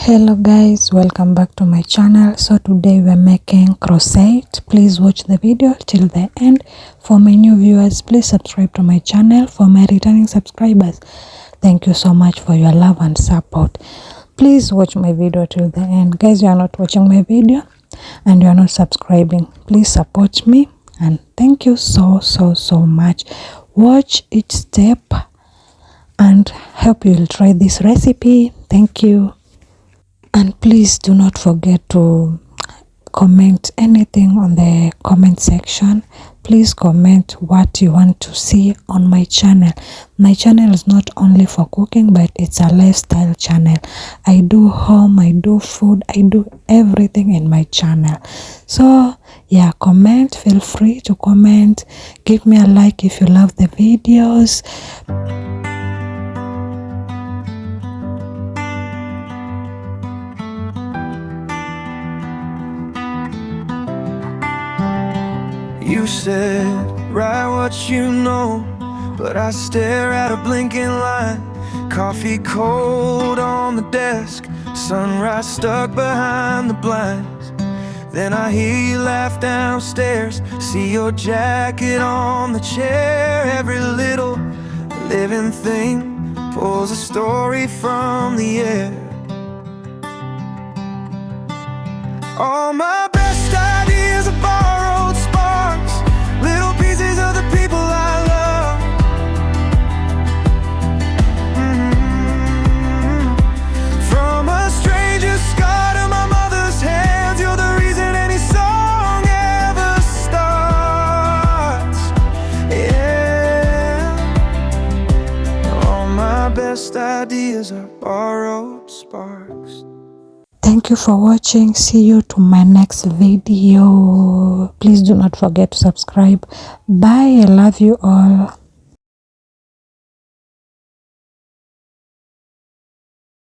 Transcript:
Hello guys, welcome back to my channel. So today we're making croissant. Please watch the video till the end. For my new viewers, please subscribe to my channel. For my returning subscribers, thank you so much for your love and support. Please watch my video till the end. Guys, you are not watching my video and you are not subscribing, please support me and thank you so much. Watch each step and hope you will try this recipe. Thank you. And please do not forget to comment anything on the comment section. Please comment what you want to see on my channel. My channel is not only for cooking, but it's a lifestyle channel. I do home, I do food, I do everything in my channel. So yeah, comment, feel free to comment. Give me a like if you love the videos. You said, write what you know, but I stare at a blinking light. Coffee cold on the desk, sunrise stuck behind the blinds. Then I hear you laugh downstairs, see your jacket on the chair. Every little living thing pulls a story from the air. All my best ideas are borrowed sparks, little pieces of the people I love. From a stranger's scar to my mother's hands, you're the reason any song ever starts. Yeah, all my best ideas are borrowed sparks. Thank you for watching. See you to my next video. Please do not forget to subscribe. Bye. I love you all.